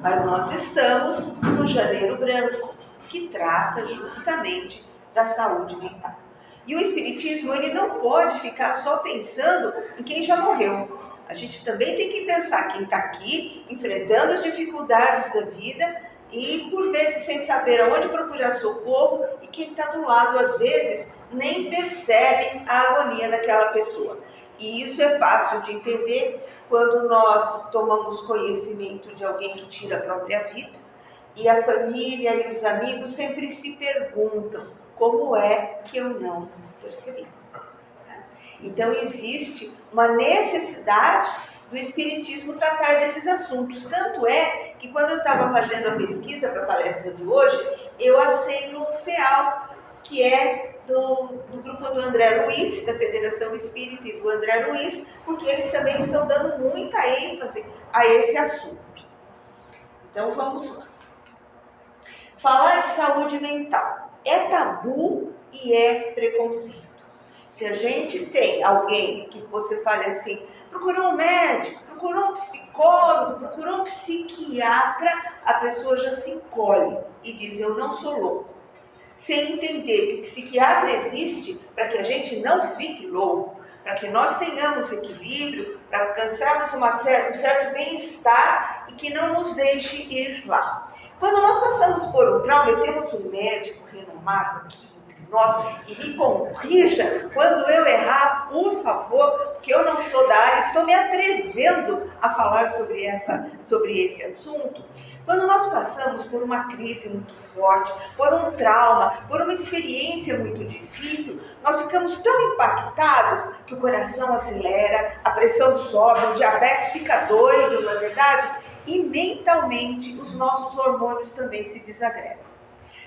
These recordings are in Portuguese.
mas nós estamos no Janeiro Branco, que trata justamente da saúde mental. E o Espiritismo, ele não pode ficar só pensando em quem já morreu. A gente também tem que pensar quem está aqui, enfrentando as dificuldades da vida e, por vezes, sem saber aonde procurar socorro, e quem está do lado, às vezes, nem percebe a agonia daquela pessoa. E isso é fácil de entender quando nós tomamos conhecimento de alguém que tira a própria vida, e a família e os amigos sempre se perguntam: como é que eu não percebi? Então existe uma necessidade do Espiritismo tratar desses assuntos. Tanto é que quando eu estava fazendo a pesquisa para a palestra de hoje, eu achei no FEAL, que é do grupo do André Luiz, da Federação Espírita, e do André Luiz, porque eles também estão dando muita ênfase a esse assunto. Então vamos lá. Falar de saúde mental é tabu e é preconceito. Se a gente tem alguém que você fale assim, procurou um médico, procurou um psicólogo, procurou um psiquiatra, a pessoa já se encolhe e diz: eu não sou louco. Sem entender que o psiquiatra existe para que a gente não fique louco, para que nós tenhamos equilíbrio, para alcançarmos um certo bem-estar e que não nos deixe ir lá. Quando nós passamos por um trauma e temos um médico renomado aqui entre nós, e me corrija quando eu errar, por favor, porque eu não sou da área, estou me atrevendo a falar sobre esse assunto. Quando nós passamos por uma crise muito forte, por um trauma, por uma experiência muito difícil, nós ficamos tão impactados que o coração acelera, a pressão sobe, o diabetes fica doido, não é verdade? E mentalmente os nossos hormônios também se desagregam.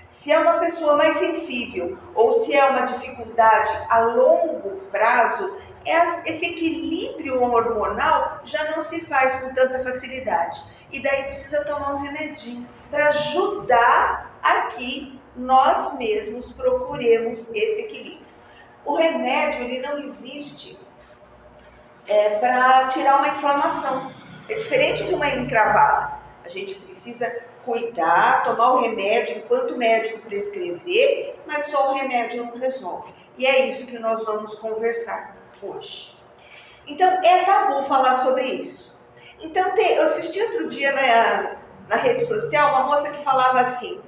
Se é uma pessoa mais sensível ou se é uma dificuldade a longo prazo, esse equilíbrio hormonal já não se faz com tanta facilidade. E daí precisa tomar um remedinho para ajudar a que nós mesmos procuremos esse equilíbrio. O remédio, ele não existe para tirar uma inflamação. É diferente de uma encravada. A gente precisa cuidar, tomar o remédio enquanto o médico prescrever, mas só o remédio não resolve. E é isso que nós vamos conversar hoje. Então, é tabu falar sobre isso. Então, eu assisti outro dia na rede social uma moça que falava assim: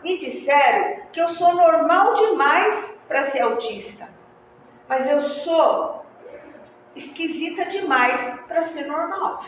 me disseram que eu sou normal demais para ser autista, mas eu sou esquisita demais para ser normal.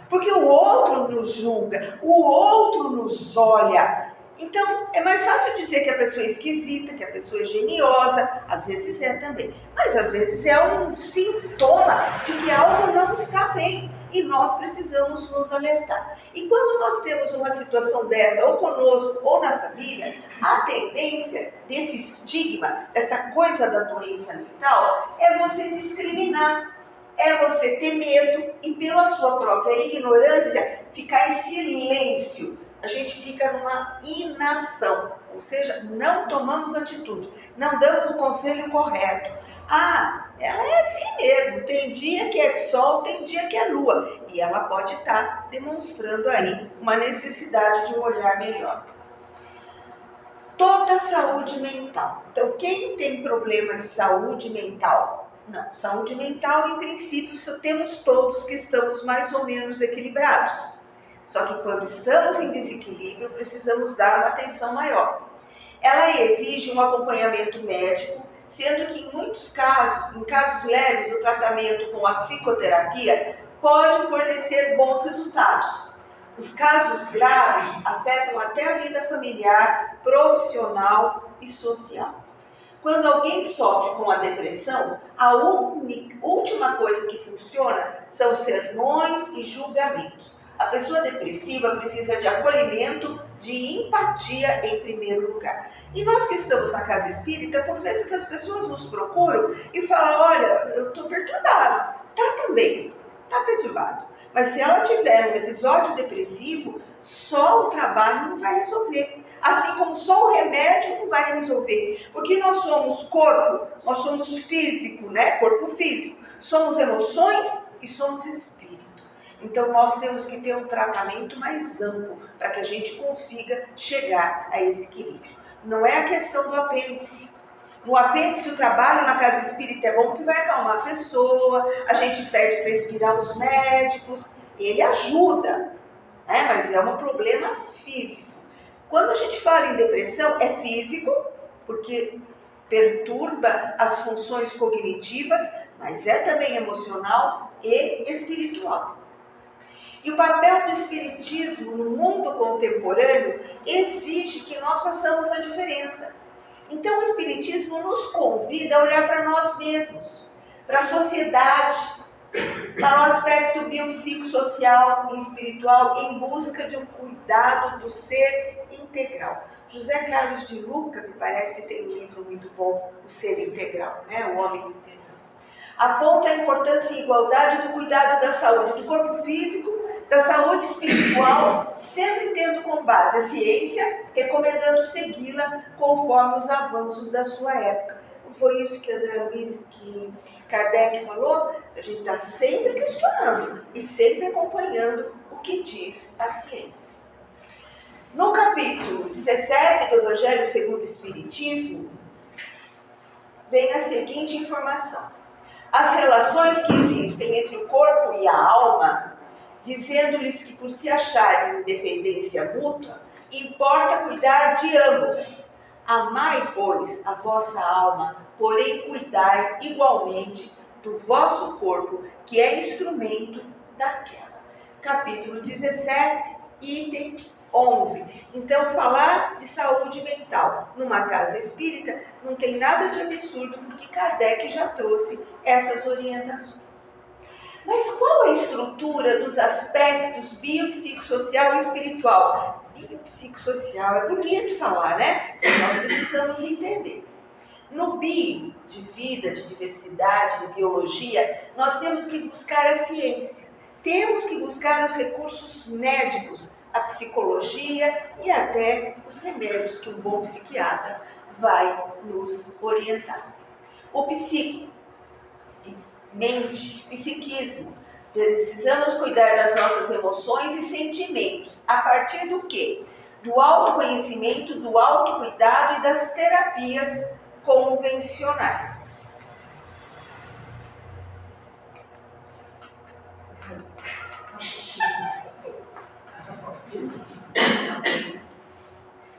Porque o outro nos julga, o outro nos olha. Então, é mais fácil dizer que a pessoa é esquisita, que a pessoa é geniosa, às vezes é também, mas às vezes é um sintoma de que algo não está bem e nós precisamos nos alertar. E quando nós temos uma situação dessa, ou conosco ou na família, a tendência desse estigma, dessa coisa da doença mental, é você discriminar. É você ter medo e, pela sua própria ignorância, ficar em silêncio. A gente fica numa inação, ou seja, não tomamos atitude, não damos o conselho correto. Ela é assim mesmo, tem dia que é sol, tem dia que é lua, e ela pode estar demonstrando aí uma necessidade de um olhar melhor. Toda saúde mental. Então, quem tem problema de saúde mental? Não, saúde mental, em princípio, só temos todos que estamos mais ou menos equilibrados. Só que quando estamos em desequilíbrio, precisamos dar uma atenção maior. Ela exige um acompanhamento médico, sendo que em muitos casos, em casos leves, o tratamento com a psicoterapia pode fornecer bons resultados. Os casos graves afetam até a vida familiar, profissional e social. Quando alguém sofre com a depressão, a última coisa que funciona são sermões e julgamentos. A pessoa depressiva precisa de acolhimento, de empatia em primeiro lugar. E nós que estamos na casa espírita, por vezes as pessoas nos procuram e falam: olha, eu estou perturbado. Também, está perturbado. Mas se ela tiver um episódio depressivo, só o trabalho não vai resolver. Assim como só o remédio não vai resolver. Porque nós somos corpo, nós somos físico, né? Corpo físico. Somos emoções e somos espírito. Então nós temos que ter um tratamento mais amplo para que a gente consiga chegar a esse equilíbrio. Não é a questão do apêndice. No apêndice, o trabalho na casa espírita é bom, que vai acalmar a pessoa, a gente pede para expirar os médicos, ele ajuda, né? Mas é um problema físico. Quando a gente fala em depressão, é físico, porque perturba as funções cognitivas, mas é também emocional e espiritual. E o papel do espiritismo no mundo contemporâneo exige que nós façamos a diferença. Então o espiritismo nos convida a olhar para nós mesmos, para a sociedade, para o aspecto biopsicossocial e espiritual, em busca de um cuidado do ser integral. José Carlos de Luca, me parece, tem um livro muito bom, O Ser Integral, né? O Homem Integral. Aponta a importância e igualdade do cuidado da saúde do corpo físico, da saúde espiritual, sempre tendo como base a ciência, recomendando segui-la conforme os avanços da sua época. Não foi isso que André Luiz, que Kardec falou? A gente está sempre questionando e sempre acompanhando o que diz a ciência. No capítulo 17 do Evangelho segundo o Espiritismo, vem a seguinte informação. As relações que existem entre o corpo e a alma, dizendo-lhes que por se acharem independência mútua, importa cuidar de ambos. Amai, pois, a vossa alma, porém cuidai igualmente do vosso corpo, que é instrumento daquela. Capítulo 17, item 11. Então, falar de saúde mental numa casa espírita não tem nada de absurdo, porque Kardec já trouxe essas orientações. Mas qual a estrutura dos aspectos biopsicossocial e espiritual? Biopsicossocial é bonito falar, né? Nós precisamos entender. No bi, de vida, de diversidade, de biologia, nós temos que buscar a ciência. Temos que buscar os recursos médicos, a psicologia e até os remédios que um bom psiquiatra vai nos orientar. O psico, mente, psiquismo. Precisamos cuidar das nossas emoções e sentimentos. A partir do quê? Do autoconhecimento, do autocuidado e das terapias convencionais.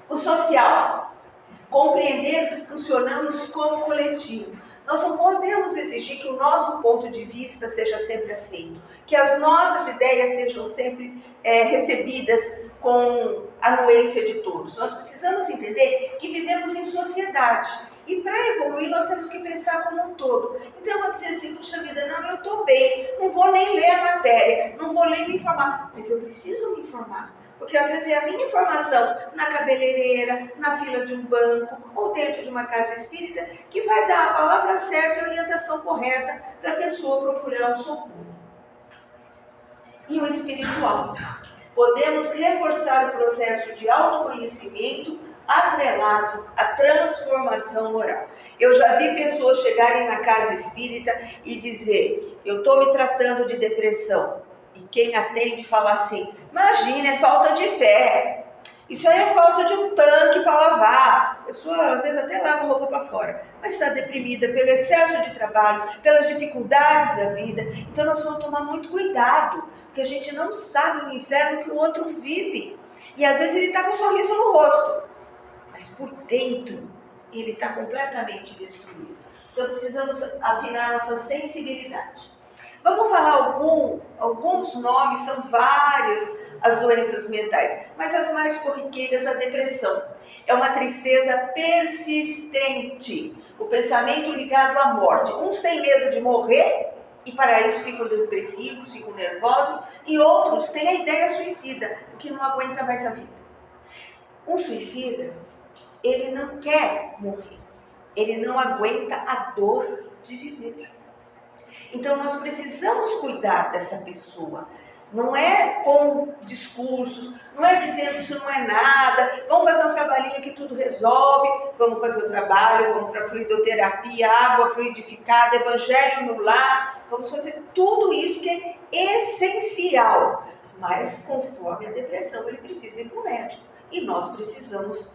O social. Compreender que funcionamos como coletivo. Nós não podemos exigir que o nosso ponto de vista seja sempre aceito, que as nossas ideias sejam sempre recebidas com a anuência de todos. Nós precisamos entender que vivemos em sociedade e para evoluir nós temos que pensar como um todo. Então eu vou dizer assim, puxa vida, não, eu estou bem, não vou nem ler a matéria, não vou nem me informar, mas eu preciso me informar. Porque às vezes é a minha informação na cabeleireira, na fila de um banco ou dentro de uma casa espírita que vai dar a palavra certa e a orientação correta para a pessoa procurar um socorro. E o espiritual. Podemos reforçar o processo de autoconhecimento atrelado à transformação moral. Eu já vi pessoas chegarem na casa espírita e dizer, eu estou me tratando de depressão. E quem atende fala assim, imagina, é falta de fé. Isso aí é falta de um tanque para lavar. A pessoa às vezes até lava roupa para fora, mas está deprimida pelo excesso de trabalho, pelas dificuldades da vida. Então nós precisamos tomar muito cuidado, porque a gente não sabe o inferno que o outro vive. E às vezes ele está com um sorriso no rosto, mas por dentro ele está completamente destruído. Então precisamos afinar nossa sensibilidade. Vamos falar alguns nomes, são várias as doenças mentais, mas as mais corriqueiras, a depressão. É uma tristeza persistente, o pensamento ligado à morte. Uns têm medo de morrer e para isso ficam depressivos, ficam nervosos, e outros têm a ideia suicida, porque não aguenta mais a vida. Um suicida, ele não quer morrer, ele não aguenta a dor de viver. Então nós precisamos cuidar dessa pessoa, Não é com discursos, não é dizendo isso não é nada, vamos fazer um trabalhinho que tudo resolve, vamos fazer o trabalho, vamos para a fluidoterapia, água fluidificada, evangelho no lar, vamos fazer tudo isso que é essencial. Mas conforme a depressão, ele precisa ir para o médico. E nós precisamos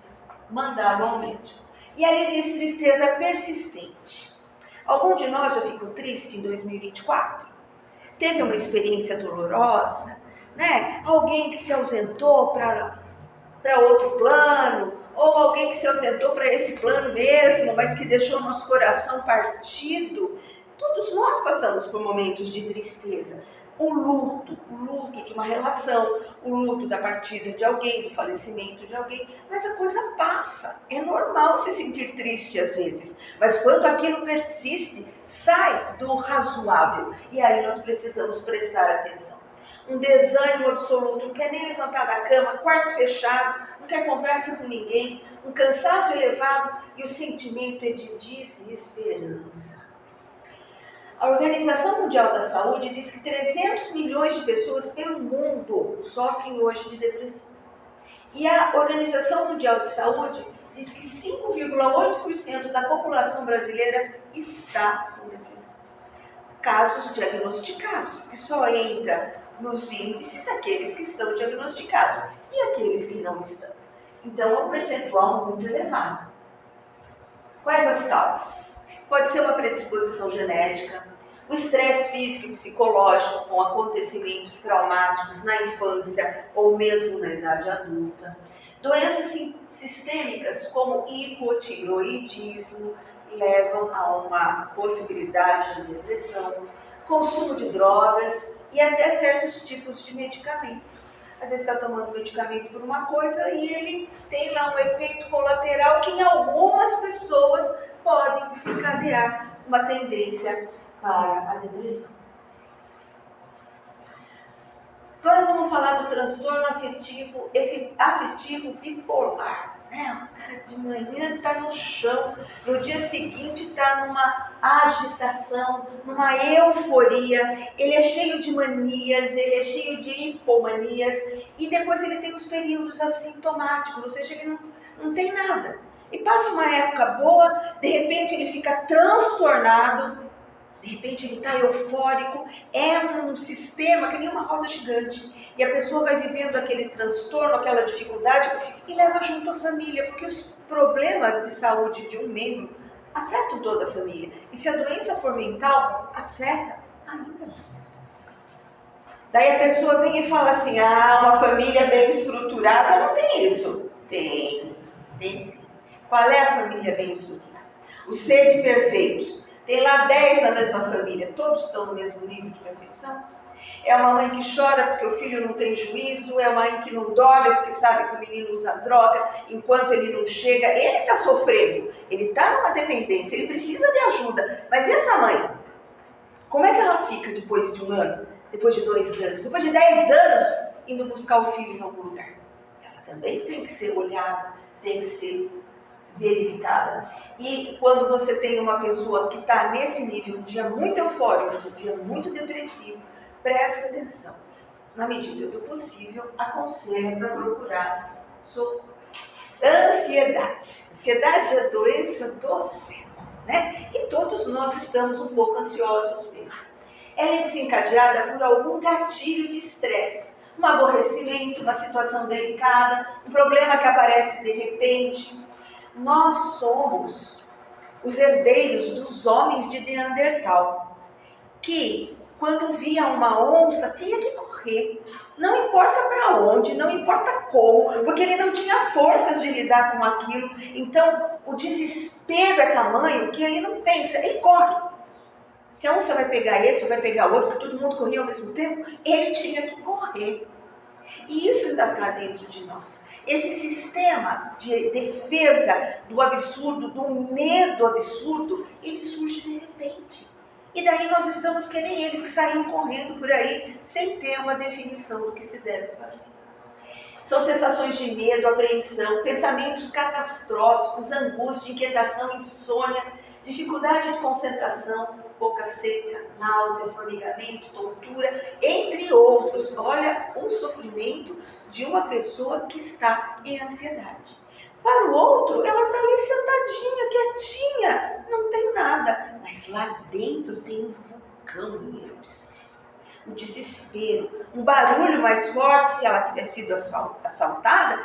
mandá-lo ao médico. E aí diz tristeza persistente. Algum de nós já ficou triste em 2024? Teve uma experiência dolorosa, né? Alguém que se ausentou para outro plano, ou alguém que se ausentou para esse plano mesmo, mas que deixou nosso coração partido. Todos nós passamos por momentos de tristeza. O luto de uma relação, o luto da partida de alguém, do falecimento de alguém, mas a coisa passa. É normal se sentir triste às vezes, mas quando aquilo persiste, sai do razoável, e aí nós precisamos prestar atenção. Um desânimo absoluto, não quer nem levantar da cama, quarto fechado, não quer conversa com ninguém, um cansaço elevado e o sentimento é de desesperança. A Organização Mundial da Saúde diz que 300 milhões de pessoas pelo mundo sofrem hoje de depressão. E a Organização Mundial de Saúde diz que 5,8% da população brasileira está com depressão. Casos diagnosticados, porque só entra nos índices aqueles que estão diagnosticados e aqueles que não estão. Então é um percentual muito elevado. Quais as causas? Pode ser uma predisposição genética, o estresse físico e psicológico com acontecimentos traumáticos na infância ou mesmo na idade adulta. Doenças sistêmicas como hipotiroidismo levam a uma possibilidade de depressão, consumo de drogas e até certos tipos de medicamento. Às vezes está tomando medicamento por uma coisa e ele tem lá um efeito colateral que em algumas pessoas podem desencadear uma tendência para a depressão. Agora vamos falar do transtorno afetivo bipolar. O cara de manhã está no chão, no dia seguinte está numa agitação, numa euforia, ele é cheio de manias, ele é cheio de hipomanias, e depois ele tem os períodos assintomáticos, ou seja, ele não tem nada. E passa uma época boa, de repente ele fica transtornado, de repente ele está eufórico, é um sistema que nem uma roda gigante. E a pessoa vai vivendo aquele transtorno, aquela dificuldade e leva junto a família, porque os problemas de saúde de um membro afetam toda a família. E se a doença for mental, afeta ainda mais. Daí a pessoa vem e fala assim, uma família bem estruturada, não tem isso. Tem sim. Qual é a família bem estruturada? O ser de perfeitos. Tem lá 10 na mesma família, todos estão no mesmo nível de perfeição? É uma mãe que chora porque o filho não tem juízo, é uma mãe que não dorme porque sabe que o menino usa droga, enquanto ele não chega, ele está sofrendo, ele está numa dependência, ele precisa de ajuda. Mas e essa mãe? Como é que ela fica depois de 1 ano, depois de 2 anos, depois de 10 anos, indo buscar o filho em algum lugar? Ela também tem que ser olhada, tem que ser verificada. E quando você tem uma pessoa que está nesse nível, um dia muito eufórico, um dia muito depressivo, presta atenção. Na medida do possível, aconselha para procurar socorro. Ansiedade. Ansiedade é a doença do século, né? E todos nós estamos um pouco ansiosos mesmo. Ela é desencadeada por algum gatilho de estresse, um aborrecimento, uma situação delicada, um problema que aparece de repente. Nós somos os herdeiros dos homens de Neandertal, que quando via uma onça tinha que correr, não importa para onde, não importa como, porque ele não tinha forças de lidar com aquilo. Então o desespero é tamanho que ele não pensa, ele corre. Se a onça vai pegar esse ou vai pegar outro, porque todo mundo corria ao mesmo tempo, ele tinha que correr. E isso ainda está dentro de nós. Esse sistema de defesa do absurdo, do medo absurdo, ele surge de repente. E daí nós estamos que nem eles que saíram correndo por aí sem ter uma definição do que se deve fazer. São sensações de medo, apreensão, pensamentos catastróficos, angústia, inquietação, insônia, dificuldade de concentração, boca seca, náusea, formigamento, tontura, entre outros. Olha o sofrimento de uma pessoa que está em ansiedade. Para o outro, ela está ali sentadinha, quietinha, não tem nada. Mas lá dentro tem um vulcão em erupção. O desespero, um barulho mais forte, se ela tiver sido assaltada,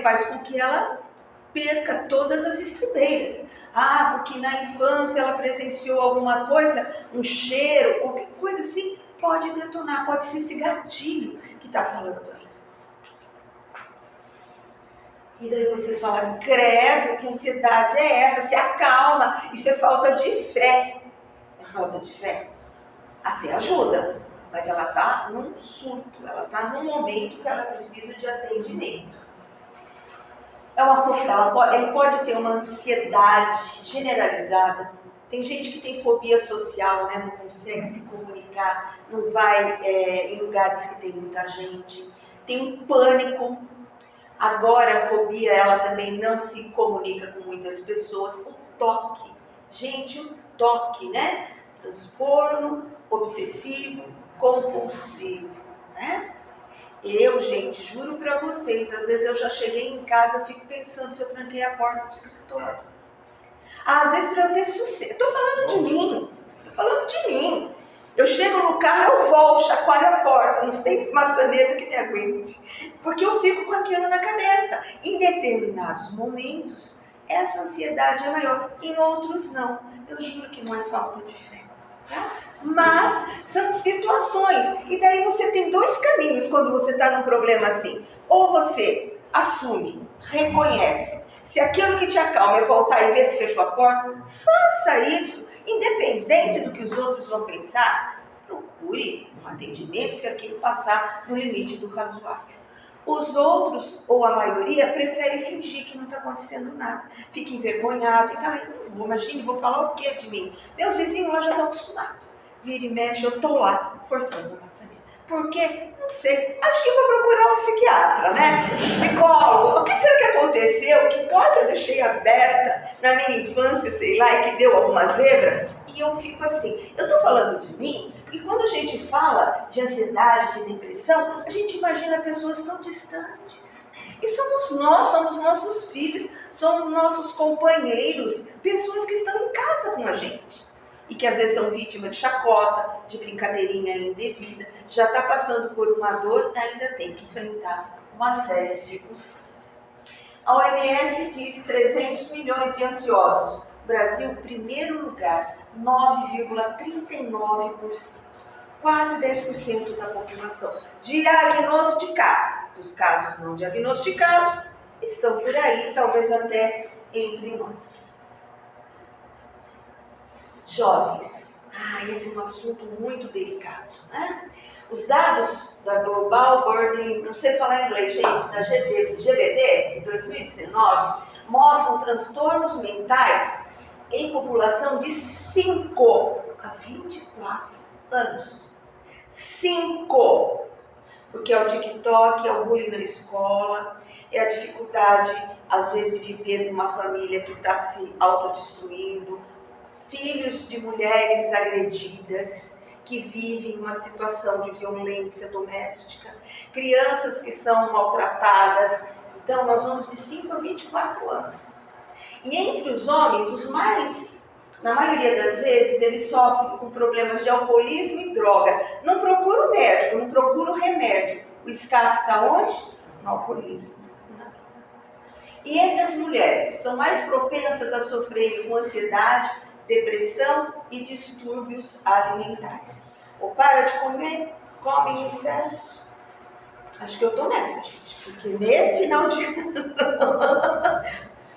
faz com que ela perca todas as estribeiras. Porque na infância ela presenciou alguma coisa, um cheiro, qualquer coisa assim, pode detonar, pode ser esse gatilho que está falando aí. E daí você fala, credo, que ansiedade é essa? Se acalma, isso é falta de fé. É falta de fé. A fé ajuda, mas ela está num surto, ela está num momento que ela precisa de atendimento. Ele pode ter uma ansiedade generalizada. Tem gente que tem fobia social, né? Não consegue se comunicar, não vai em lugares que tem muita gente. Tem um pânico. Agora a fobia, ela também não se comunica com muitas pessoas. O toque. Gente, o toque, né? Transtorno obsessivo compulsivo, né? Eu, gente, juro pra vocês, às vezes eu já cheguei em casa, eu fico pensando se eu tranquei a porta do escritório. Às vezes pra eu ter sucesso. Tô falando de mim. Eu chego no carro, eu volto, chacoalho a porta, não tem maçaneta que me aguente. Porque eu fico com aquilo na cabeça. Em determinados momentos, essa ansiedade é maior, em outros não. Eu juro que não é falta de fé. Tá? Mas são situações, e daí você tem dois caminhos quando você está num problema assim. Ou você assume, reconhece, se aquilo que te acalma é voltar e ver se fechou a porta, faça isso, independente do que os outros vão pensar. Procure um atendimento se aquilo passar no limite do razoável. Os outros, ou a maioria, prefere fingir que não está acontecendo nada. Fica envergonhado. Eu não vou, imagine, vou falar o que de mim? Meus vizinhos lá já estão acostumados. Vira e mexe, eu estou lá, forçando a maçaneta. Por quê? Não sei. Acho que eu vou procurar um psiquiatra, né? Um psicólogo. O que será que aconteceu? Que porta eu deixei aberta na minha infância, sei lá, e que deu alguma zebra? E eu fico assim. Eu estou falando de mim, porque quando a gente fala de ansiedade, de depressão, a gente imagina pessoas tão distantes. E somos nossos filhos, somos nossos companheiros, pessoas que estão em casa com a gente. E que às vezes são vítimas de chacota, de brincadeirinha indevida, já está passando por uma dor, ainda tem que enfrentar uma série de circunstâncias. A OMS diz 300 milhões de ansiosos. Brasil, primeiro lugar, 9,39%. Quase 10% da população diagnosticada. Os casos não diagnosticados estão por aí, talvez até entre nós. Jovens. Esse é um assunto muito delicado, né? Os dados da Global Burden, não sei falar inglês, gente, da GBD, de 2019, mostram transtornos mentais em população de 5 a 24 anos. 5! Porque é o TikTok, é o bullying na escola, é a dificuldade, às vezes, de viver numa família que está se autodestruindo, filhos de mulheres agredidas, que vivem uma situação de violência doméstica, crianças que são maltratadas. Então, nós vamos de 5 a 24 anos. E entre os homens, os mais, na maioria das vezes, eles sofrem com problemas de alcoolismo e droga. Não procura o médico, não procura o remédio. O escape está onde? No alcoolismo. E entre as mulheres, são mais propensas a sofrer com ansiedade, depressão e distúrbios alimentares. Ou para de comer, come em excesso. Acho que eu estou nessa, gente. Porque nesse final de ano,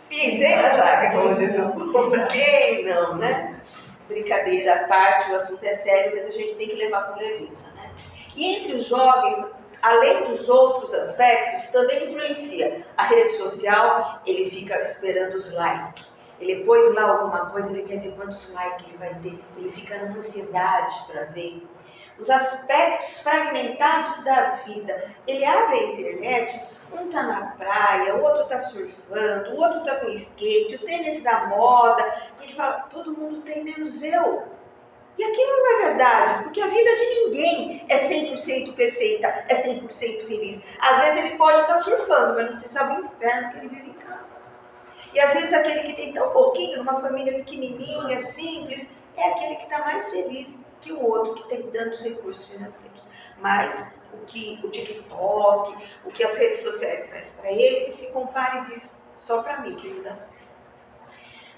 pisei na jaca, como diz o povo. Quem não, né? Brincadeira à parte, o assunto é sério, mas a gente tem que levar com leveza, né? E entre os jovens, além dos outros aspectos, também influencia. A rede social, ele fica esperando os likes. Ele pôs lá alguma coisa, ele quer ver quantos likes ele vai ter. Ele fica numa ansiedade para ver. Os aspectos fragmentados da vida. Ele abre a internet, um está na praia, o outro está surfando, o outro está com skate, o tênis da moda. Ele fala, todo mundo tem menos eu. E aquilo não é verdade, porque a vida de ninguém é 100% perfeita, é 100% feliz. Às vezes ele pode estar surfando, mas não se sabe o inferno que ele vive em casa. E às vezes aquele que tem tão pouquinho, numa família pequenininha, simples, é aquele que está mais feliz que o outro que tem tantos recursos financeiros. Mas o TikTok, o que as redes sociais trazem para ele se compara e diz, só para mim que ele dá certo.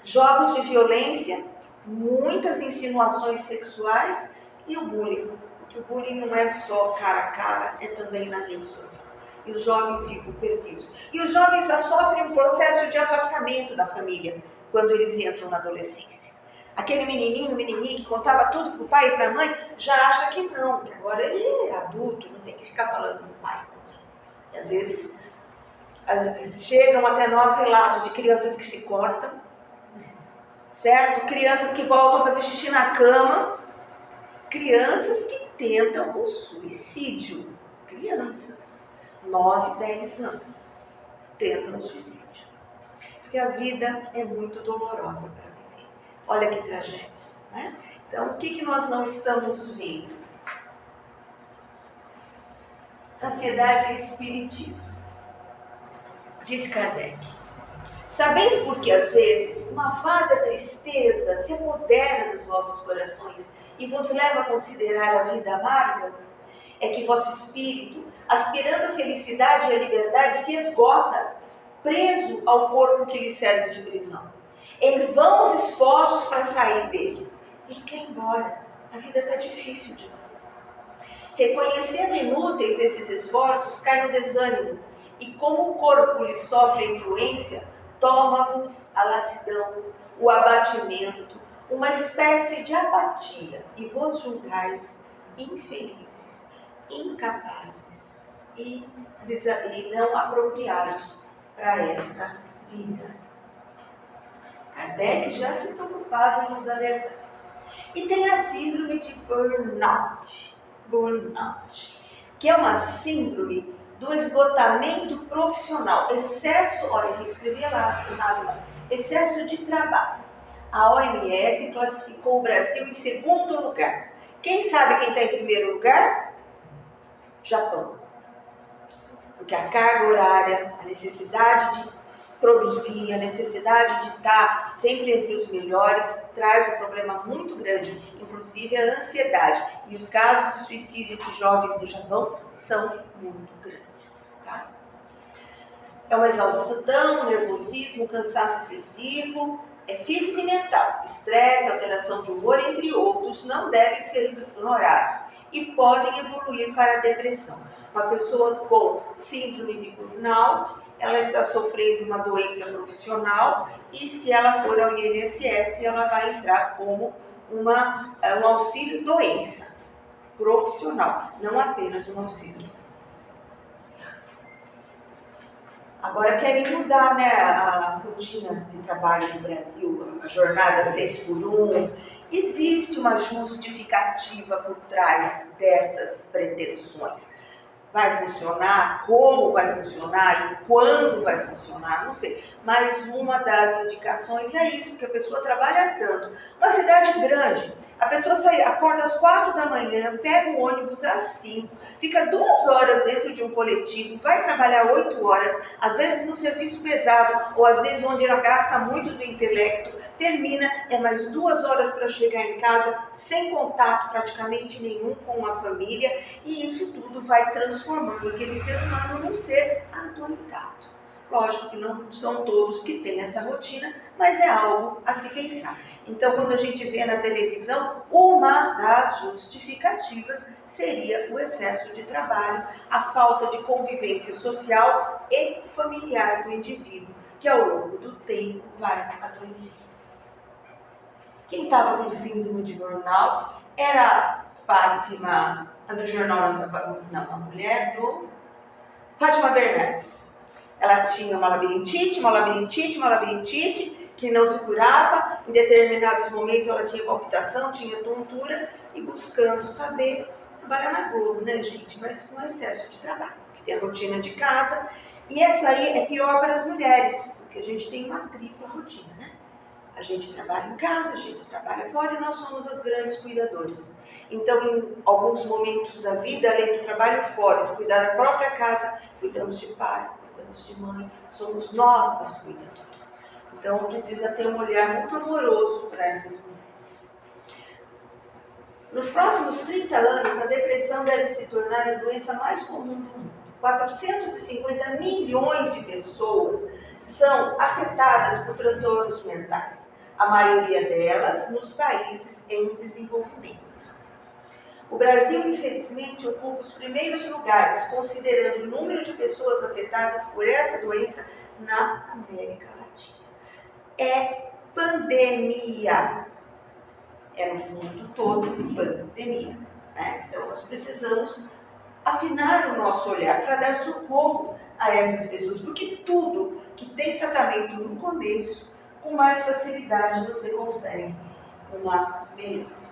Jogos de violência, muitas insinuações sexuais e o bullying. Porque o bullying não é só cara a cara, é também na rede social. E os jovens ficam perdidos. E os jovens já sofrem um processo de afastamento da família quando eles entram na adolescência. Aquele menininho que contava tudo para o pai e para a mãe, já acha que não, que agora ele é adulto, não tem que ficar falando com o pai. E às vezes chegam até nós relatos de crianças que se cortam, certo? Crianças que voltam a fazer xixi na cama, crianças que tentam o suicídio. Crianças, 9, 10 anos, tentam o suicídio. Porque a vida é muito dolorosa para viver. Olha que tragédia, né? Então, o que nós não estamos vendo? Ansiedade e espiritismo. Diz Kardec. Sabeis por que às vezes uma vaga tristeza se apodera dos vossos corações e vos leva a considerar a vida amarga? É que vosso espírito, aspirando a felicidade e a liberdade, se esgota, preso ao corpo que lhe serve de prisão. Em vãos esforços para sair dele. Ele quer ir embora. A vida está difícil demais. Reconhecendo inúteis esses esforços, cai no desânimo. E como o corpo lhe sofre a influência, toma-vos a lassidão, o abatimento, uma espécie de apatia, e vos julgais infelizes, incapazes e não apropriados para esta vida. Kardec já se preocupava em nos alertar. E tem a síndrome de burnout, que é uma síndrome do esgotamento profissional, excesso, olha, eu escrevi lá, excesso de trabalho. A OMS classificou o Brasil em segundo lugar. Quem sabe quem está em primeiro lugar? Japão. Porque a carga horária, a necessidade de produzir, a necessidade de estar sempre entre os melhores, traz um problema muito grande, inclusive a ansiedade. E os casos de suicídio entre jovens no Japão são muito grandes. Tá? É uma exaustão, nervosismo, cansaço excessivo, é físico e mental. Estresse, alteração de humor, entre outros, não devem ser ignorados e podem evoluir para a depressão. Uma pessoa com síndrome de burnout, ela está sofrendo uma doença profissional e se ela for ao INSS, ela vai entrar como um auxílio doença profissional, não apenas um auxílio doença. Agora querem mudar, né, a rotina de trabalho no Brasil, a jornada 6x1. Existe uma justificativa por trás dessas pretensões. Vai funcionar? Como vai funcionar? E quando vai funcionar? Não sei. Mas uma das indicações é isso, que a pessoa trabalha tanto. Uma cidade grande, a pessoa acorda às 4 da manhã, pega um ônibus às 5, fica 2 horas dentro de um coletivo, vai trabalhar 8 horas, às vezes no serviço pesado, ou às vezes onde ela gasta muito do intelecto, termina, é mais 2 horas para chegar em casa, sem contato praticamente nenhum com a família, e isso tudo vai transformando aquele ser humano num ser adoentado. Lógico que não são todos que têm essa rotina, mas é algo a se pensar. Então, quando a gente vê na televisão, uma das justificativas seria o excesso de trabalho, a falta de convivência social e familiar do indivíduo, que ao longo do tempo vai adoecer. Quem estava com síndrome de burnout era a Fátima, do jornal, não, a mulher do Fátima Bernardes. Ela tinha uma labirintite, que não se curava. Em determinados momentos ela tinha palpitação, tinha tontura, e buscando saber, trabalhar na Globo, né, gente? Mas com excesso de trabalho, porque tem a rotina de casa. E essa aí é pior para as mulheres, porque a gente tem uma tripla rotina, né? A gente trabalha em casa, a gente trabalha fora e nós somos as grandes cuidadoras. Então, em alguns momentos da vida, além do trabalho fora, de cuidar da própria casa, cuidamos de pai, cuidamos de mãe, somos nós as cuidadoras. Então, precisa ter um olhar muito amoroso para essas mulheres. Nos próximos 30 anos, a depressão deve se tornar a doença mais comum do mundo. 450 milhões de pessoas são afetadas por transtornos mentais, a maioria delas nos países em desenvolvimento. O Brasil, infelizmente, ocupa os primeiros lugares, considerando o número de pessoas afetadas por essa doença na América Latina. É pandemia. É no mundo todo pandemia, né? Então, nós precisamos afinar o nosso olhar para dar socorro a essas pessoas, porque tudo que tem tratamento no começo, com mais facilidade você consegue uma melhora.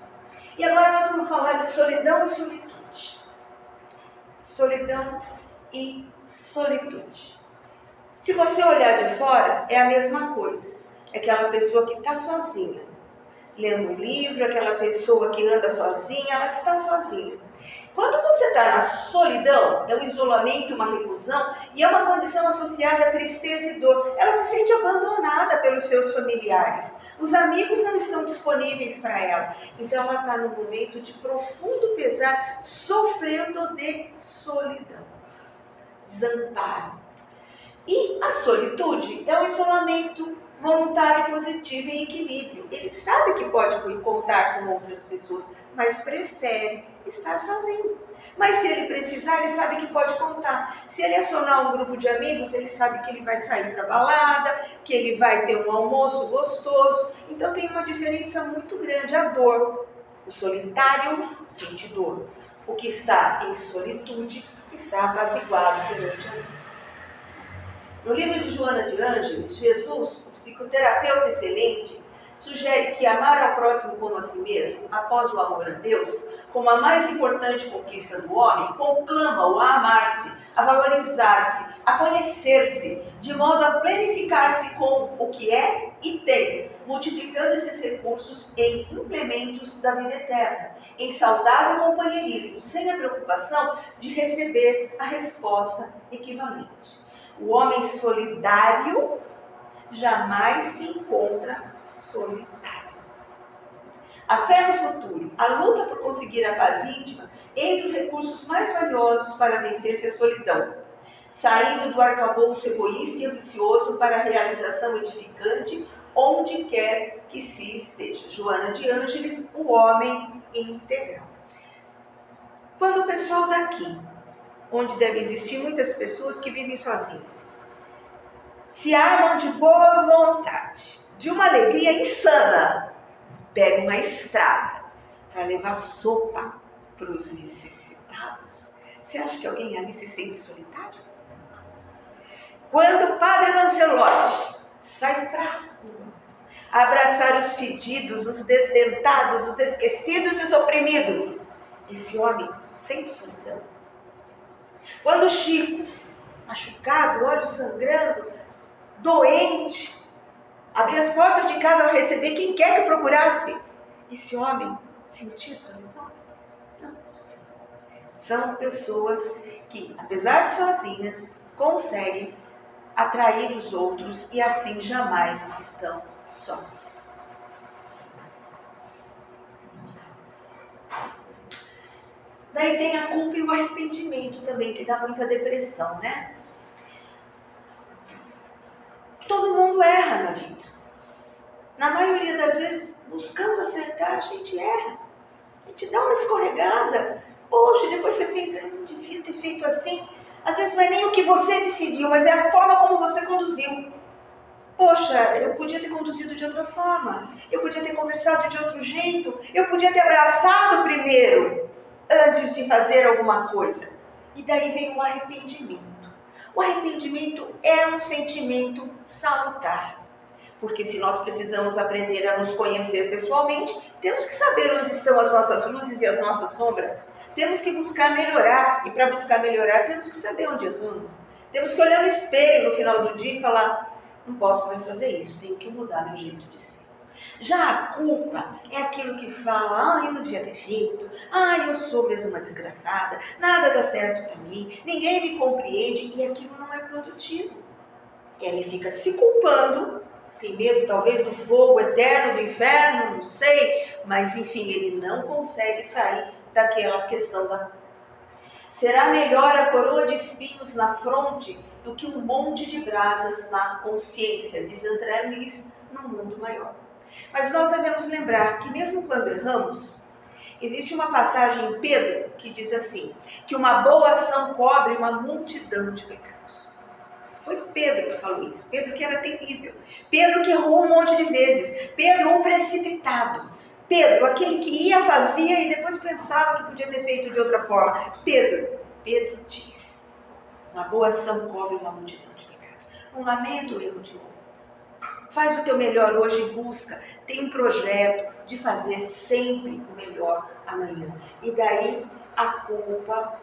E agora nós vamos falar de solidão e solitude. Solidão e solitude. Se você olhar de fora, é a mesma coisa. É aquela pessoa que está sozinha, lendo um livro, aquela pessoa que anda sozinha, ela está sozinha. Quando você está na solidão, é um isolamento, uma reclusão, e é uma condição associada a tristeza e dor. Ela se sente abandonada pelos seus familiares. Os amigos não estão disponíveis para ela. Então ela está num momento de profundo pesar, sofrendo de solidão, desamparo. E a solitude é um isolamento voluntário, positivo e em equilíbrio. Ele sabe que pode contar com outras pessoas, mas prefere estar sozinho. Mas se ele precisar, ele sabe que pode contar. Se ele acionar um grupo de amigos, ele sabe que ele vai sair para balada, que ele vai ter um almoço gostoso. Então tem uma diferença muito grande, a dor. O solitário sente dor. O que está em solitude está apaziguado durante a vida. No livro de Joana de Ângeles, Jesus, o psicoterapeuta excelente, sugere que amar ao próximo como a si mesmo, após o amor a Deus, como a mais importante conquista do homem, conclama-o a amar-se, a valorizar-se, a conhecer-se, de modo a planificar-se com o que é e tem, multiplicando esses recursos em implementos da vida eterna, em saudável companheirismo, sem a preocupação de receber a resposta equivalente. O homem solidário jamais se encontra solitário. A fé no futuro, a luta por conseguir a paz íntima, eis os recursos mais valiosos para vencer-se a solidão, saindo do arcabouço egoísta e ambicioso para a realização edificante, onde quer que se esteja. Joana de Ângeles, o homem integral. Quando o pessoal daqui, onde deve existir muitas pessoas que vivem sozinhas, se armam de boa vontade, de uma alegria insana, pega uma estrada para levar sopa para os necessitados. Você acha que alguém ali se sente solitário? Quando o padre Lancelotti sai para a rua, abraçar os fedidos, os desdentados, os esquecidos e os oprimidos, esse homem sente solidão. Quando Chico, machucado, olhos sangrando, doente, abria as portas de casa para receber quem quer que procurasse, esse homem sentia solidão? Não. São pessoas que, apesar de sozinhas, conseguem atrair os outros e assim jamais estão sós. Daí tem a culpa e o arrependimento também, que dá muita depressão, né? Todo mundo erra na vida. Na maioria das vezes, buscando acertar, a gente erra. A gente dá uma escorregada. Poxa, depois você pensa, eu não devia ter feito assim. Às vezes não é nem o que você decidiu, mas é a forma como você conduziu. Poxa, eu podia ter conduzido de outra forma. Eu podia ter conversado de outro jeito. Eu podia ter abraçado primeiro, antes de fazer alguma coisa. E daí vem o arrependimento. O arrependimento é um sentimento salutar. Porque se nós precisamos aprender a nos conhecer pessoalmente, temos que saber onde estão as nossas luzes e as nossas sombras. Temos que buscar melhorar. E para buscar melhorar, temos que saber onde erramos. Temos que olhar no espelho no final do dia e falar, não posso mais fazer isso, tenho que mudar meu jeito de ser. Já a culpa é aquilo que fala, eu não devia ter feito, eu sou mesmo uma desgraçada, nada dá certo para mim, ninguém me compreende, e aquilo não é produtivo. Ele fica se culpando, tem medo talvez do fogo eterno, do inferno, não sei, mas enfim, ele não consegue sair daquela questão da culpa. Será melhor a coroa de espinhos na fronte do que um monte de brasas na consciência, diz André Luiz, no mundo maior. Mas nós devemos lembrar que mesmo quando erramos, existe uma passagem em Pedro que diz assim, que uma boa ação cobre uma multidão de pecados. Foi Pedro que falou isso, Pedro que era terrível, Pedro que errou um monte de vezes, Pedro um precipitado, Pedro aquele que ia, fazia e depois pensava que podia ter feito de outra forma. Pedro diz, uma boa ação cobre uma multidão de pecados. Não lamento o erro de um. Faz o teu melhor hoje e busca, tem um projeto de fazer sempre o melhor amanhã. E daí a culpa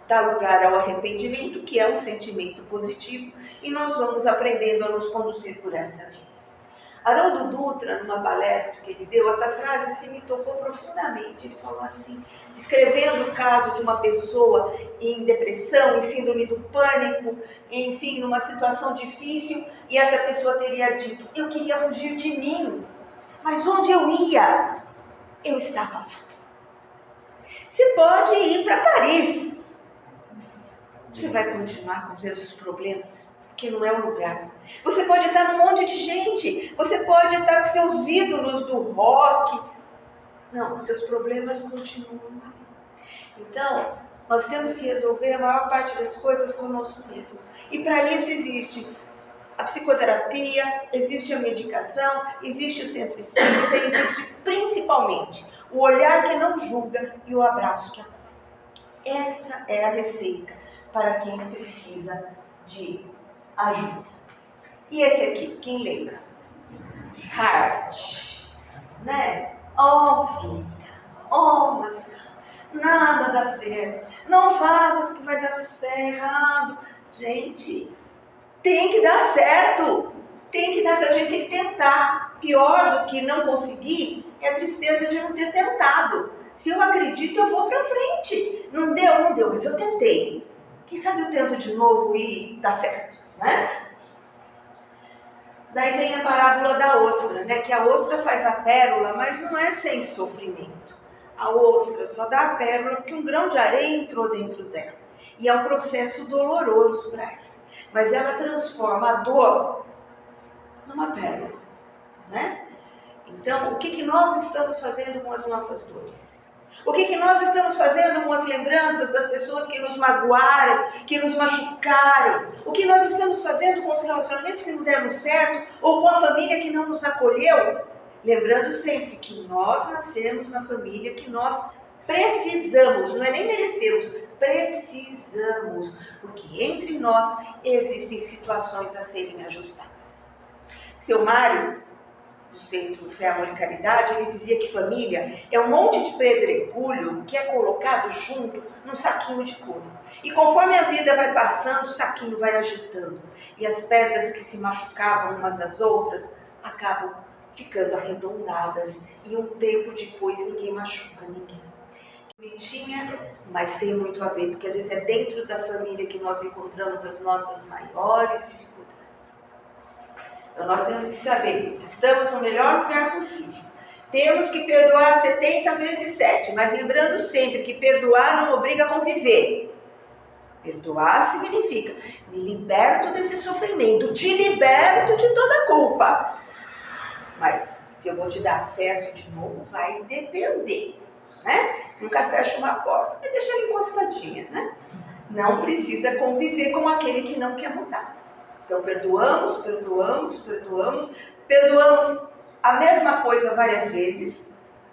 dá lugar ao arrependimento, que é um sentimento positivo, e nós vamos aprendendo a nos conduzir por esta vida. Haroldo Dutra, numa palestra que ele deu, essa frase assim me tocou profundamente. Ele falou assim, descrevendo o caso de uma pessoa em depressão, em síndrome do pânico, enfim, numa situação difícil, e essa pessoa teria dito, eu queria fugir de mim, mas onde eu ia? Eu estava lá. Você pode ir para Paris, você vai continuar com os mesmos problemas, porque não é um lugar. Você pode estar num monte de gente, você pode estar com seus ídolos do rock. Não, seus problemas continuam. Então, nós temos que resolver a maior parte das coisas conosco mesmos. E para isso existe a psicoterapia, existe a medicação, existe o centro espírita, existe principalmente o olhar que não julga e o abraço que acolhe. Essa é a receita para quem precisa de ajuda. E esse aqui, quem lembra? Heart, né? Vida, mas nada dá certo. Não faça porque vai dar errado. Gente, tem que dar certo. Tem que dar certo, a gente tem que tentar. Pior do que não conseguir é a tristeza de não ter tentado. Se eu acredito, eu vou pra frente. Não deu, mas eu tentei. Quem sabe eu tento de novo e dá certo, né? Daí vem a parábola da ostra, né? Que a ostra faz a pérola, mas não é sem sofrimento. A ostra só dá a pérola porque um grão de areia entrou dentro dela. E é um processo doloroso para ela. Mas ela transforma a dor numa pérola, né? Então, o que nós estamos fazendo com as nossas dores? O que nós estamos fazendo com as lembranças das pessoas que nos magoaram, que nos machucaram? O que nós estamos fazendo com os relacionamentos que não deram certo? Ou com a família que não nos acolheu? Lembrando sempre que nós nascemos na família que nós precisamos, não é nem merecemos, precisamos. Porque entre nós existem situações a serem ajustadas. Seu Mário, do Centro Fé, Amor e Caridade, ele dizia que família é um monte de pedregulho que é colocado junto num saquinho de couro. E conforme a vida vai passando, o saquinho vai agitando. E as pedras que se machucavam umas às outras acabam ficando arredondadas. E um tempo depois ninguém machuca ninguém. Bonitinha, mas tem muito a ver, porque às vezes é dentro da família que nós encontramos as nossas maiores dificuldades. Então nós temos que saber, estamos no melhor lugar possível. Temos que perdoar 70 vezes 7, mas lembrando sempre que perdoar não obriga a conviver. Perdoar significa, me liberto desse sofrimento, te liberto de toda a culpa. Mas se eu vou te dar acesso de novo, vai depender, né? Nunca fecha uma porta, vai deixar ela encostadinha, né? Não precisa conviver com aquele que não quer mudar. Então, perdoamos a mesma coisa várias vezes,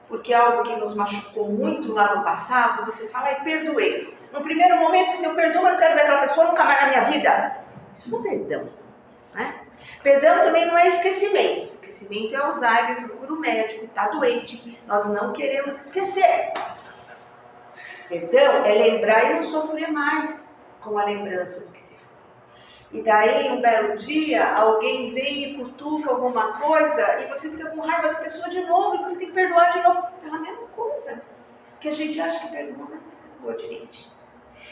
porque é algo que nos machucou muito lá no passado, você fala, perdoei. No primeiro momento, se eu perdoo, mas não quero ver aquela pessoa nunca mais na minha vida. Isso não é perdão, né? Perdão também não é esquecimento. Esquecimento é Alzheimer, procura o médico, está doente. Nós não queremos esquecer. Perdão é lembrar e não sofrer mais com a lembrança do que se foi. E daí, um belo dia, alguém vem e cutuca alguma coisa e você fica com raiva da pessoa de novo e você tem que perdoar de novo pela mesma coisa. Que a gente acha que perdoa, mas não perdoa direitinho.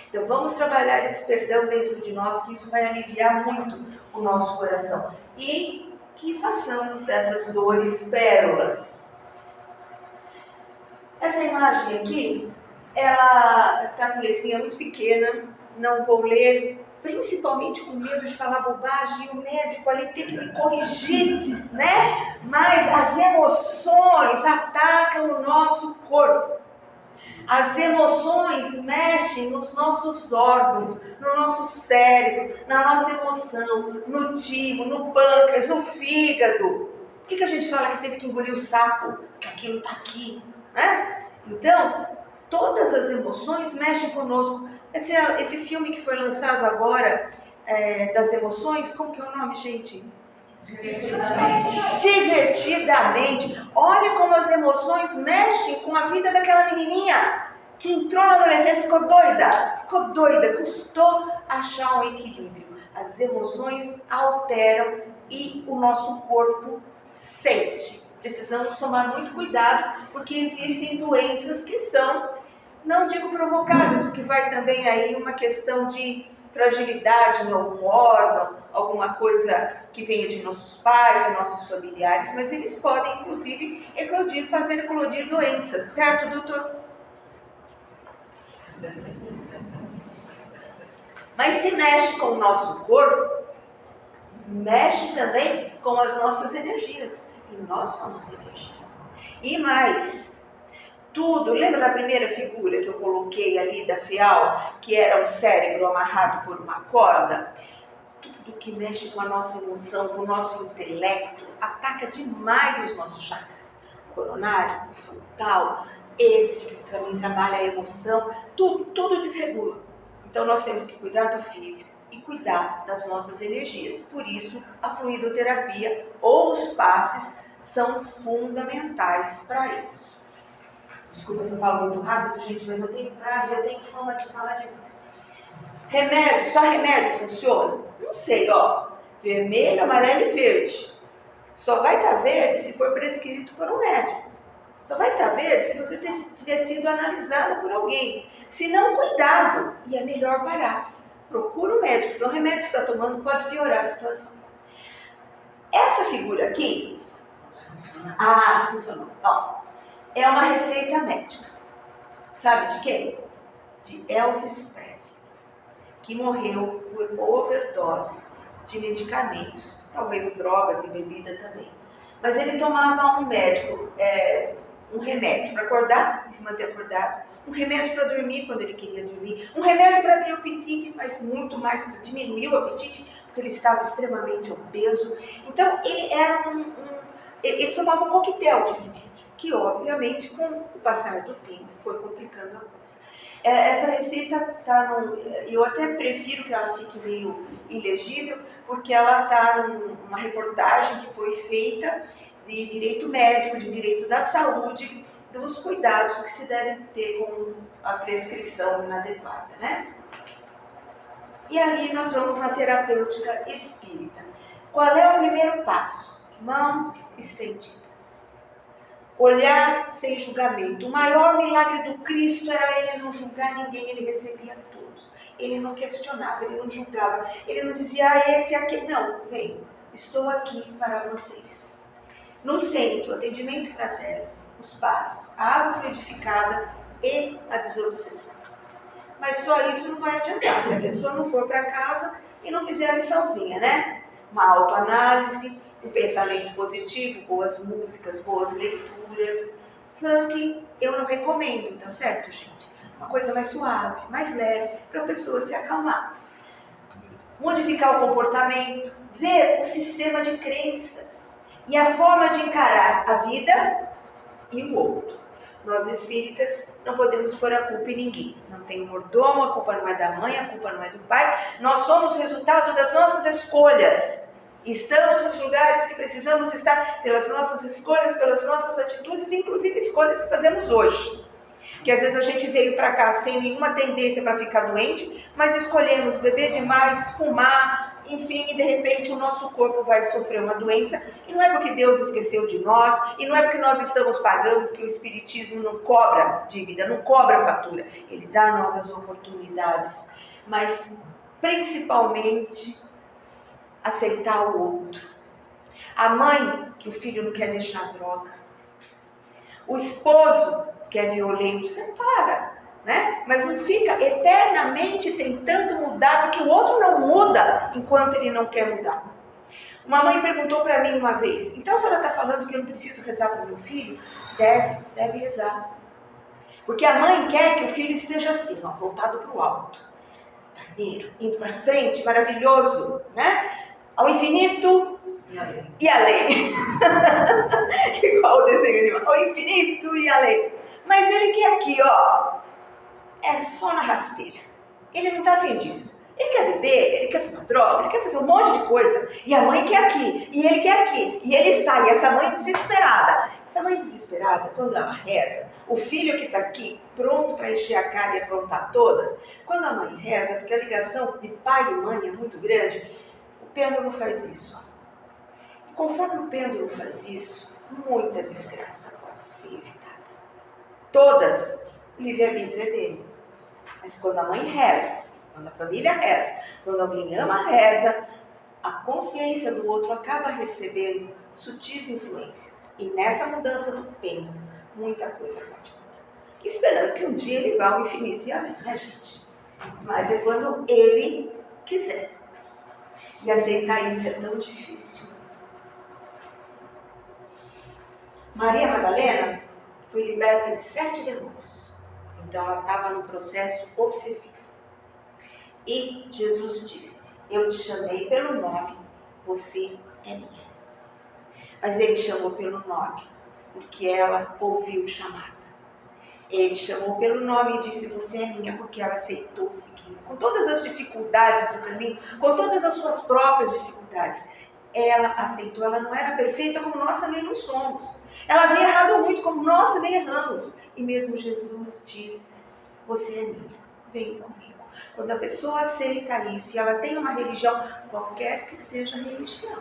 Então vamos trabalhar esse perdão dentro de nós, que isso vai aliviar muito o nosso coração. E que façamos dessas dores pérolas. Essa imagem aqui, ela está com letrinha muito pequena, não vou ler, principalmente com medo de falar bobagem, e o médico ali tem que me corrigir, né? Mas as emoções atacam o nosso corpo. As emoções mexem nos nossos órgãos, no nosso cérebro, na nossa emoção, no timo, no pâncreas, no fígado. Por que a gente fala que teve que engolir o sapo? Porque aquilo está aqui, né? Então, todas as emoções mexem conosco. Esse filme que foi lançado agora, das emoções, como que é o nome, gente? Divertidamente. Olha como as emoções mexem com a vida daquela menininha que entrou na adolescência e ficou doida, custou achar um equilíbrio. As emoções alteram e o nosso corpo sente. Precisamos tomar muito cuidado, porque existem doenças que são, não digo provocadas, porque vai também aí uma questão de fragilidade em algum órgão, alguma coisa que venha de nossos pais, de nossos familiares, mas eles podem, inclusive, fazer eclodir doenças, certo, doutor? Mas se mexe com o nosso corpo, mexe também com as nossas energias, e nós somos energia. E mais, tudo, lembra da primeira figura que eu coloquei ali da Fial, que era um cérebro amarrado por uma corda? Tudo que mexe com a nossa emoção, com o nosso intelecto, ataca demais os nossos chakras. O coronário, o frontal, esse que também trabalha a emoção, tudo desregula. Então nós temos que cuidar do físico e cuidar das nossas energias. Por isso, a fluidoterapia ou os passes são fundamentais para isso. Desculpa se eu falo muito rápido, gente, mas eu tenho prazo, eu tenho fama de falar demais. Remédio, só remédio funciona? Não sei, ó. Vermelho, amarelo e verde. Só vai estar verde se for prescrito por um médico. Só vai estar verde se você tiver sido analisado por alguém. Se não, cuidado. E é melhor parar. Procura um médico, senão o remédio que você está tomando pode piorar a situação. Essa figura aqui... não funcionou. Ó, é uma receita médica. Sabe de quem? De Elvis Presley, que morreu por overdose de medicamentos, talvez drogas e bebida também. Mas ele tomava um remédio para acordar, se manter acordado, um remédio para dormir quando ele queria dormir, um remédio para abrir o apetite, mas muito mais para diminuir o apetite, porque ele estava extremamente obeso. Então ele era ele tomava um coquetel de remédio, que obviamente com o passar do tempo foi complicando a coisa. Essa receita eu até prefiro que ela fique meio ilegível, porque ela está numa reportagem que foi feita de direito médico, de direito da saúde, dos cuidados que se devem ter com a prescrição inadequada, né? E aí nós vamos na terapêutica espírita. Qual é o primeiro passo? Mãos estendidas. Olhar sem julgamento. O maior milagre do Cristo era ele não julgar ninguém, ele recebia todos. Ele não questionava, ele não julgava, ele não dizia, esse aqui. Não, vem, estou aqui para vocês. No centro, atendimento fraterno, os passes, a água fluidificada e a desobsessão. Mas só isso não vai adiantar, se a pessoa não for para casa e não fizer a liçãozinha, né? Uma autoanálise, um pensamento positivo, boas músicas, boas leituras. Funk eu não recomendo, tá certo, gente? Uma coisa mais suave, mais leve, para a pessoa se acalmar. Modificar o comportamento, ver o sistema de crenças e a forma de encarar a vida e o outro. Nós espíritas não podemos pôr a culpa em ninguém. Não tem mordomo, a culpa não é da mãe, a culpa não é do pai. Nós somos o resultado das nossas escolhas. Estamos nos lugares que precisamos estar pelas nossas escolhas, pelas nossas atitudes, inclusive escolhas que fazemos hoje. Que às vezes a gente veio para cá sem nenhuma tendência para ficar doente, mas escolhemos beber demais, fumar, enfim, e de repente o nosso corpo vai sofrer uma doença, e não é porque Deus esqueceu de nós, e não é porque nós estamos pagando, porque o Espiritismo não cobra dívida, não cobra fatura, ele dá novas oportunidades, mas principalmente aceitar o outro. A mãe que o filho não quer deixar droga, o esposo que é violento, separa, né? Mas não fica eternamente tentando mudar, porque o outro não muda enquanto ele não quer mudar. Uma mãe perguntou para mim uma vez: então a senhora está falando que eu não preciso rezar para o meu filho? Deve rezar. Porque a mãe quer que o filho esteja assim, ó, voltado para o alto, carneiro, indo para frente, maravilhoso, né? Ao infinito e além. Igual o desenho animado, ao infinito e além. Mas ele quer aqui, ó, é só na rasteira. Ele não está afim disso. Ele quer beber, ele quer fumar droga, ele quer fazer um monte de coisa. E a mãe quer aqui, e ele quer aqui. E ele sai, essa mãe desesperada. Essa mãe desesperada, quando ela reza, o filho que está aqui, pronto para encher a cara e aprontar todas, quando a mãe reza, porque a ligação de pai e mãe é muito grande, o pêndulo faz isso, ó. Conforme o pêndulo faz isso, muita desgraça pode ser evitada. Todas, o livre-arbítrio é dele. Mas quando a mãe reza, quando a família reza, quando alguém ama reza, a consciência do outro acaba recebendo sutis influências. E nessa mudança do pêndulo, muita coisa pode mudar. Esperando que um dia ele vá ao infinito e além, né, gente? Mas é quando ele quiser. E aceitar isso é tão difícil. Maria Madalena foi liberta de 7 demônios. Então ela estava num processo obsessivo. E Jesus disse: eu te chamei pelo nome, você é minha. Mas ele chamou pelo nome, porque ela ouviu o chamado. Ele chamou pelo nome e disse: você é minha, porque ela aceitou seguir. Com todas as dificuldades do caminho, com todas as suas próprias dificuldades, ela aceitou. Ela não era perfeita, como nós também não somos. Ela havia errado muito, como nós também erramos. E mesmo Jesus diz: você é minha, vem comigo. Quando a pessoa aceita isso, e ela tem uma religião, qualquer que seja a religião,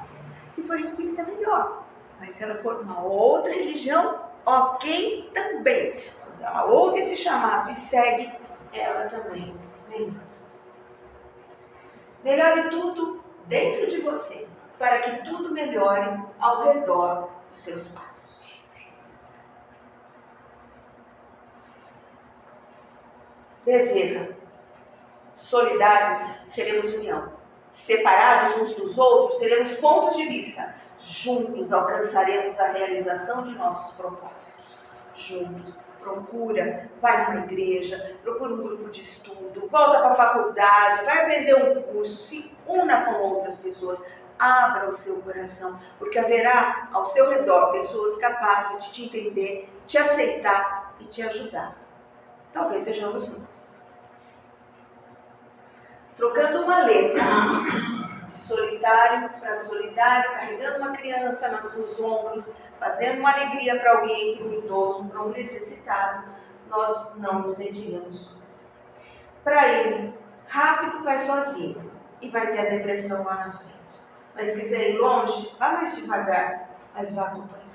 se for espírita, melhor. Mas se ela for uma outra religião, ok também. Quando ela ouve esse chamado e segue, ela também vem. Melhore tudo dentro de você, para que tudo melhore ao redor dos seus passos. Deseja. Solidários, seremos união. Separados uns dos outros, seremos pontos de vista. Juntos alcançaremos a realização de nossos propósitos. Juntos, procura, vai numa igreja, procura um grupo de estudo, volta para a faculdade, vai aprender um curso, se una com outras pessoas. Abra o seu coração, porque haverá ao seu redor pessoas capazes de te entender, te aceitar e te ajudar. Talvez sejamos nós. Trocando uma letra de solitário para solidário, carregando uma criança nos ombros, fazendo uma alegria para alguém, para um idoso, para um necessitado, nós não nos sentiremos sós. Para ir rápido, vai sozinho e vai ter a depressão lá na frente. Mas se quiser ir longe, vá mais devagar, mas vá acompanhando.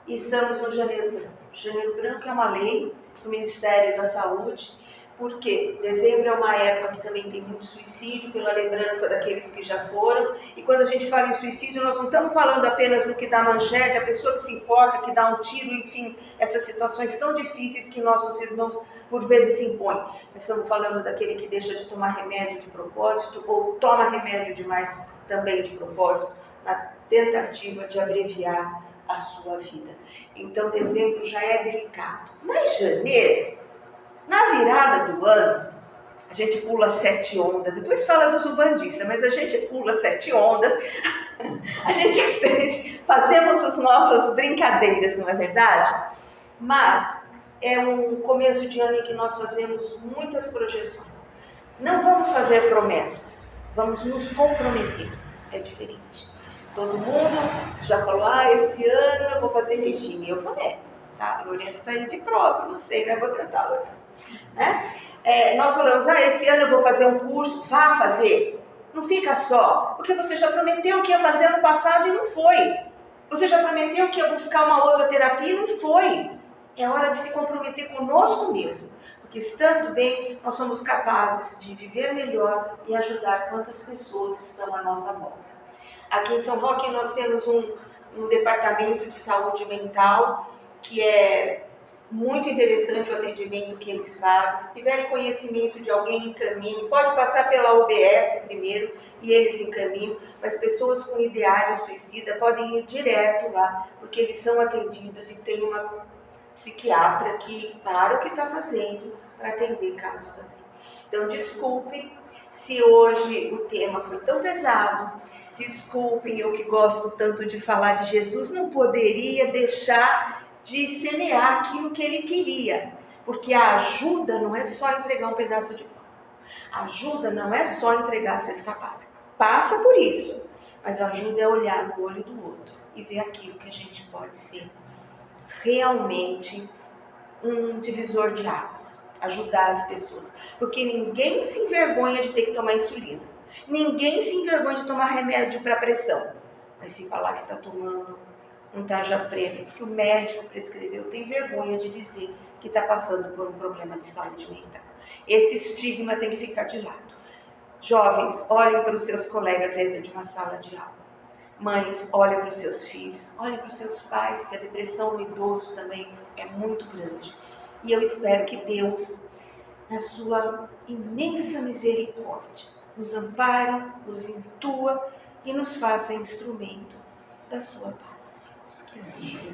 E estamos no Janeiro Branco. Janeiro Branco é uma lei do Ministério da Saúde, porque dezembro é uma época que também tem muito suicídio, pela lembrança daqueles que já foram. E quando a gente fala em suicídio, nós não estamos falando apenas do que dá manchete, a pessoa que se enforca, que dá um tiro, enfim, essas situações tão difíceis que nossos irmãos por vezes se impõem. Nós estamos falando daquele que deixa de tomar remédio de propósito, ou toma remédio demais também de propósito, na tentativa de abreviar a sua vida. Então dezembro já é delicado. Mas janeiro, na virada do ano, a gente pula 7 ondas, depois fala dos umbandistas, mas a gente pula 7 ondas, a gente acende, fazemos as nossas brincadeiras, não é verdade? Mas é um começo de ano em que nós fazemos muitas projeções. Não vamos fazer promessas, vamos nos comprometer, é diferente. Todo mundo já falou: esse ano eu vou fazer regime. Eu falei: tá, a Lourenço está indo de prova, não sei, né? Vou tentar, Lourenço. Né? Nós falamos: esse ano eu vou fazer um curso, vá fazer. Não fica só, porque você já prometeu que ia fazer no passado e não foi. Você já prometeu que ia buscar uma outra terapia e não foi. É hora de se comprometer conosco mesmo. Porque estando bem, nós somos capazes de viver melhor e ajudar quantas pessoas estão à nossa volta. Aqui em São Roque nós temos um departamento de saúde mental que é muito interessante o atendimento que eles fazem. Se tiverem conhecimento de alguém, encaminhe. Pode passar pela UBS primeiro e eles encaminham. Mas pessoas com ideário suicida podem ir direto lá, porque eles são atendidos e tem uma psiquiatra que para o que está fazendo para atender casos assim. Então, desculpem se hoje o tema foi tão pesado. Desculpem, eu que gosto tanto de falar de Jesus, não poderia deixar de semear aquilo que ele queria. Porque a ajuda não é só entregar um pedaço de pão. A ajuda não é só entregar a cesta básica. Passa por isso. Mas a ajuda é olhar no olho do outro e ver aquilo que a gente pode ser realmente um divisor de águas. Ajudar as pessoas. Porque ninguém se envergonha de ter que tomar insulina. Ninguém se envergonha de tomar remédio para pressão. Mas se falar que está tomando um tarja preta, que o médico prescreveu, tem vergonha de dizer que está passando por um problema de saúde mental. Esse estigma tem que ficar de lado. Jovens, olhem para os seus colegas dentro de uma sala de aula. Mães, olhem para os seus filhos, olhem para os seus pais, porque a depressão no idoso também é muito grande. E eu espero que Deus, na sua imensa misericórdia, nos ampare, nos intua e nos faça instrumento da sua paz. Sim.